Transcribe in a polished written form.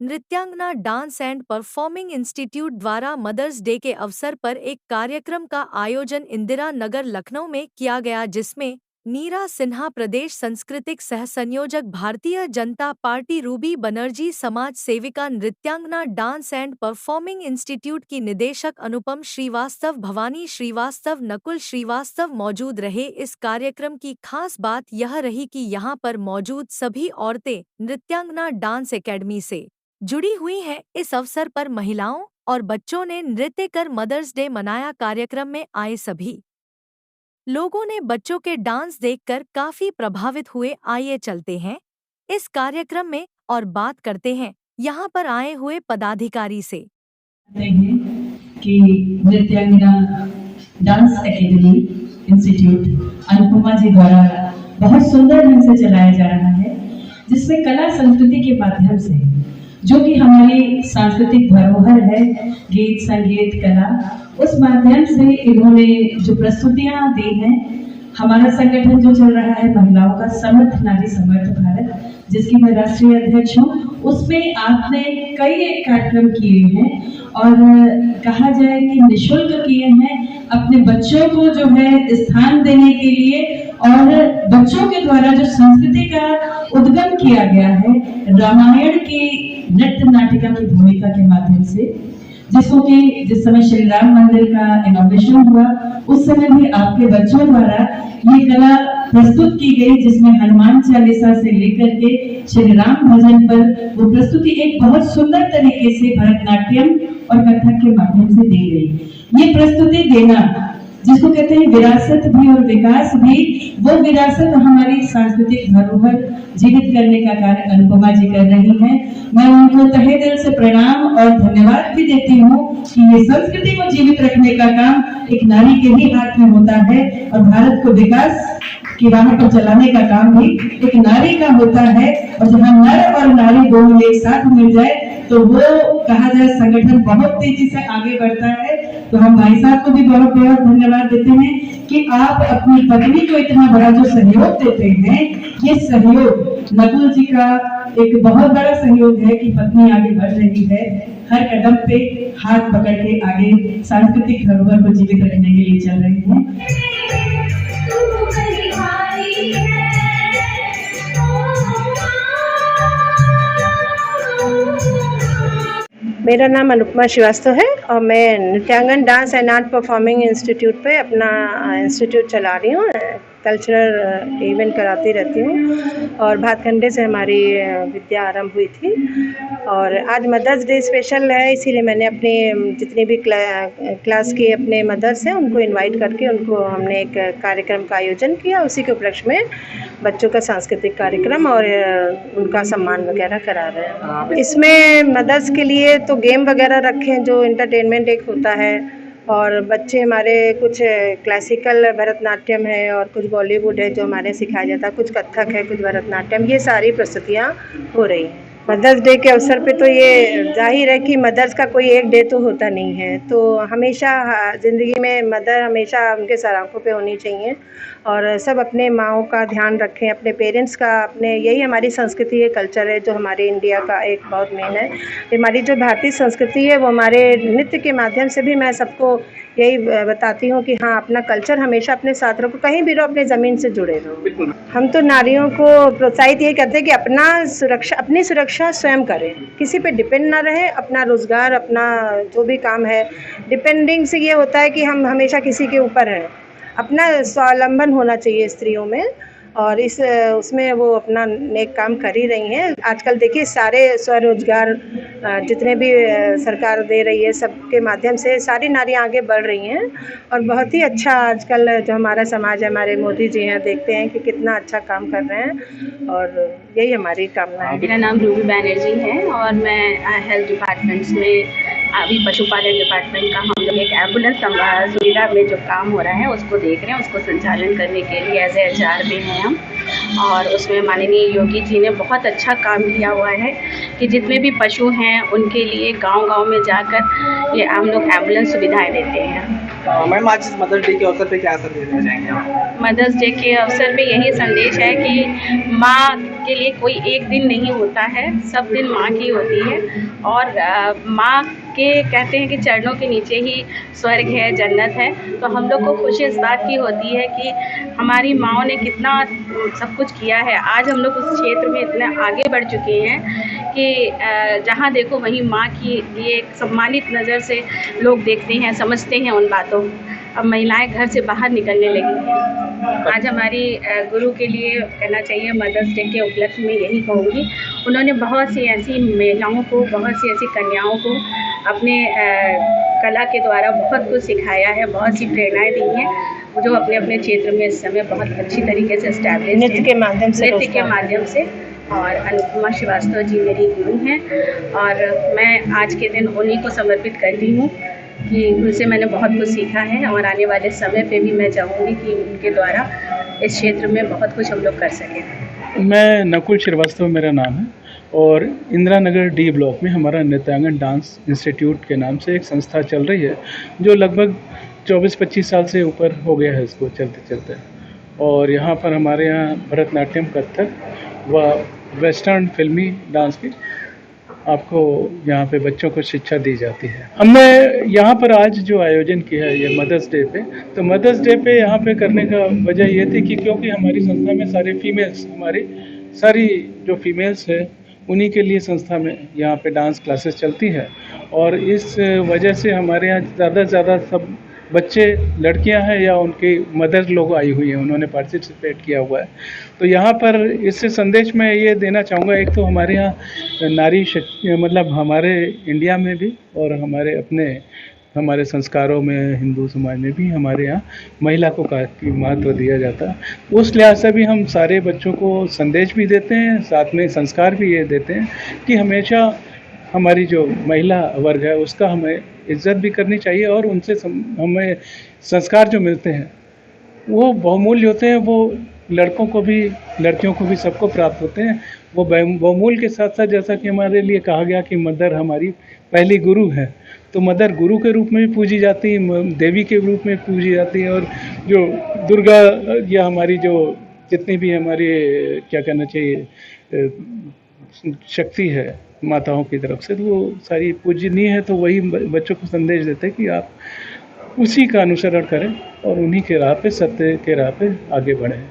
नृत्यांगना dance and performing institute द्वारा mother's day के अवसर पर एक कार्यक्रम का आयोजन इंदिरा नगर लखनऊ में किया गया, जिसमें नीरा सिन्हा प्रदेश सांस्कृतिक सह संयोजक, भारतीय जनता पार्टी, रूबी बनर्जी समाज सेविका, नृत्यांगना डांस एंड परफॉर्मिंग इंस्टीट्यूट की निदेशक अनुपम श्रीवास्तव, भवानी श्रीवास्तव, नकुल श्रीवास्तव मौजूद रहे। इस कार्यक्रम की खास बात यह रही कि यहाँ पर मौजूद सभी औरतें नृत्यांगना डांस एकेडमी से जुड़ी हुई हैं। इस अवसर पर महिलाओं और बच्चों ने नृत्य कर मदर्स डे मनाया। कार्यक्रम में आए सभी लोगों ने बच्चों के डांस देखकर काफी प्रभावित हुए। आइए चलते हैं इस कार्यक्रम में और बात करते हैं यहाँ पर आए हुए पदाधिकारी से। कि नृत्यांगना डांस एकेडमी इंस्टीट्यूट अनुपमा जी द्वारा बहुत सुंदर ढंग से चलाया जा रहा है, जिसमें कला संस्कृति के माध्यम से, जो कि हमारी सांस्कृतिक धरोहर है, गीत संगीत कला, उस माध्यम से इन्होंने जो प्रस्तुतियां दी हैं। हमारा संगठन जो चल रहा है महिलाओं का समर्थ नारी समर्थ भारत, जिसकी मैं राष्ट्रीय अध्यक्ष हूँ, उसमें आपने कई एक कार्यक्रम किए हैं और कहा जाए कि निःशुल्क किए हैं, अपने बच्चों को जो है स्थान देने के लिए, और बच्चों के द्वारा जो संस्कृति का उद्गम किया गया है रामायण की नृत्य नाटिका की भूमिका के माध्यम से, जिसको कि जिस समय श्री राम मंदिर का इनॉग्रेशन हुआ उस समय भी आपके बच्चों द्वारा ये कला प्रस्तुत की गई, जिसमें हनुमान चालीसा से लेकर के श्री राम भजन पर वो प्रस्तुति एक बहुत सुंदर तरीके से भरतनाट्यम और कथक के माध्यम से दी गई। ये प्रस्तुति देना, जिसको कहते हैं विरासत भी और विकास भी, वो विरासत हमारी सांस्कृतिक धरोहर जीवित करने का कार्य अनुपमा जी कर रही हैं। मैं उनको तहे दिल से प्रणाम और धन्यवाद भी देती हूँ कि ये संस्कृति को जीवित रखने का काम एक नारी के ही हाथ में होता है, और भारत को विकास की राह पर चलाने का काम भी एक नारी का होता है। और जहाँ नर और नारी दोनों एक साथ मिल जाए तो वो कहा जाए संगठन बहुत तेजी से आगे बढ़ता है। तो हम भाई साहब को भी बहुत बहुत धन्यवाद देते हैं कि आप अपनी पत्नी को इतना बड़ा जो सहयोग देते हैं। ये सहयोग नकुल जी का एक बहुत बड़ा सहयोग है कि पत्नी आगे बढ़ रही है, हर कदम पे हाथ पकड़ के आगे सांस्कृतिक धरोहर को जीवित रखने के लिए चल रही है। मेरा नाम अनुपमा श्रीवास्तव है और मैं Nrityangan dance and art performing institute पे अपना इंस्टीट्यूट चला रही हूँ। कल्चरल इवेंट कराती रहती हूँ और भातखंडे से हमारी विद्या आरंभ हुई थी। और आज मदर्स डे स्पेशल है, इसीलिए मैंने अपने जितनी भी क्लास के अपने मदर्स हैं उनको इनवाइट करके उनको हमने एक कार्यक्रम का आयोजन किया। उसी के उपलक्ष्य में बच्चों का सांस्कृतिक कार्यक्रम और उनका सम्मान वगैरह करा रहे हैं। इसमें मदर्स के लिए तो गेम वगैरह रखे हैं, जो एंटरटेनमेंट एक होता है, और बच्चे हमारे कुछ क्लासिकल भरतनाट्यम है और कुछ बॉलीवुड है जो हमारे सिखाया जाता है, कुछ कथक है, कुछ भरतनाट्यम, ये सारी प्रस्तुतियाँ हो रही हैं। मदर्स डे के अवसर पे तो ये जाहिर है कि मदर्स का कोई एक डे तो होता नहीं है, तो हमेशा ज़िंदगी में मदर हमेशा उनके सराखों पे होनी चाहिए और सब अपने माँओं का ध्यान रखें, अपने पेरेंट्स का, अपने, यही हमारी संस्कृति है, कल्चर है जो हमारे इंडिया का एक बहुत मेन है। हमारी जो भारतीय संस्कृति है वो हमारे नृत्य के माध्यम से भी मैं सबको यही बताती हूँ कि हाँ, अपना कल्चर हमेशा अपने साथ रखो, कहीं भी रहो अपने ज़मीन से जुड़े रहो। हम तो नारियों को प्रोत्साहित यही करते हैं कि अपनी सुरक्षा स्वयं करें, किसी पे डिपेंड ना रहे। अपना रोज़गार, अपना जो भी काम है, डिपेंडिंग से ये होता है कि हम हमेशा किसी के ऊपर हैं। अपना स्वावलंबन होना चाहिए स्त्रियों में, और उसमें वो अपना नेक काम कर ही रही हैं। आजकल देखिए सारे स्वरोजगार जितने भी सरकार दे रही है, सबके माध्यम से सारी नारियां आगे बढ़ रही हैं और बहुत ही अच्छा आजकल जो हमारा समाज है, हमारे मोदी जी हैं, देखते हैं कि कितना अच्छा काम कर रहे हैं और यही हमारी कामना है। मेरा नाम रूबी बनर्जी है और मैं हेल्थ डिपार्टमेंट्स में, अभी पशुपालन डिपार्टमेंट का हम लोग एक एम्बुलेंस सुविधा में जो काम हो रहा है उसको देख रहे हैं, उसको संचालन करने के लिए एज ए HR भी हैं हम। और उसमें माननीय योगी जी ने बहुत अच्छा काम किया हुआ है कि जितने भी पशु हैं उनके लिए गांव-गांव में जाकर ये हम लोग एम्बुलेंस सुविधाएं देते हैं। मैम आज इस मदर्स डे के अवसर पे क्या संदेश देना चाहेंगे आप? मदर्स डे के अवसर पे यही संदेश है कि माँ के लिए कोई एक दिन नहीं होता है, सब दिन माँ की होती है। और माँ के कहते हैं कि चरणों के नीचे ही स्वर्ग है, जन्नत है। तो हम लोग को खुशी इस बात की होती है कि हमारी माँओं ने कितना सब कुछ किया है। आज हम लोग उस क्षेत्र में इतने आगे बढ़ चुके हैं कि जहाँ देखो वहीं माँ की ये सम्मानित नज़र से लोग देखते हैं, समझते हैं उन बातों। अब महिलाएं घर से बाहर निकलने लगी हैं। आज हमारी गुरु के लिए कहना चाहिए, मदर्स डे के उपलक्ष्य में यही कहूँगी, उन्होंने बहुत सी ऐसी महिलाओं को, बहुत सी ऐसी कन्याओं को अपने कला के द्वारा बहुत कुछ सिखाया है, बहुत सी प्रेरणाएं दी हैं, जो अपने अपने क्षेत्र में इस समय बहुत अच्छी तरीके से एस्टैब्लिश हैं नृत्य के माध्यम से। और अनुपमा श्रीवास्तव जी मेरी गुरु हैं और मैं आज के दिन उन्हीं को समर्पित करती हूँ कि उनसे मैंने बहुत कुछ सीखा है और आने वाले समय पे भी मैं चाहूँगी कि उनके द्वारा इस क्षेत्र में बहुत कुछ हम लोग कर सकें। मैं नकुल श्रीवास्तव मेरा नाम है और इंदिरा नगर डी ब्लॉक में हमारा नृत्यांगन डांस इंस्टीट्यूट के नाम से एक संस्था चल रही है, जो लगभग 24-25 साल से ऊपर हो गया है इसको चलते चलते। और यहाँ पर हमारे यहाँ भरतनाट्यम, कथक व वेस्टर्न फिल्मी डांस की आपको यहाँ पे बच्चों को शिक्षा दी जाती है। हमने यहाँ पर आज जो आयोजन किया है ये मदर्स डे पे, तो मदर्स डे पे यहाँ पे करने का वजह ये थी कि क्योंकि हमारी संस्था में सारे फीमेल्स, हमारी सारी जो फीमेल्स है उन्हीं के लिए संस्था में यहाँ पे डांस क्लासेस चलती है। और इस वजह से हमारे यहाँ ज़्यादा से ज़्यादा सब बच्चे लड़कियां हैं या उनकी मदर लोग आई हुई हैं, उन्होंने पार्टिसिपेट किया हुआ है। तो यहाँ पर इससे संदेश मैं ये देना चाहूँगा, एक तो हमारे यहाँ नारी शक्ति, मतलब हमारे इंडिया में भी और हमारे संस्कारों में, हिंदू समाज में भी हमारे यहाँ महिला को काफ़ी महत्व दिया जाता है। उस लिहाज से भी हम सारे बच्चों को संदेश भी देते हैं, साथ में संस्कार भी ये देते हैं कि हमेशा हमारी जो महिला वर्ग है उसका हमें इज्जत भी करनी चाहिए और उनसे हमें संस्कार जो मिलते हैं वो बहुमूल्य होते हैं। वो लड़कों को भी, लड़कियों को भी, सबको प्राप्त होते हैं। वो बहुमूल्य के साथ साथ, जैसा कि हमारे लिए कहा गया कि मदर हमारी पहली गुरु है, तो मदर गुरु के रूप में भी पूजी जाती है, देवी के रूप में पूजी जाती है। और जो दुर्गा या हमारी जो जितनी भी हमारी क्या कहना चाहिए शक्ति है माताओं की तरफ से, तो वो सारी पूजनीय है। तो वही बच्चों को संदेश देते हैं कि आप उसी का अनुसरण करें और उन्हीं के राह पे, सत्य के राह पे आगे बढ़ें।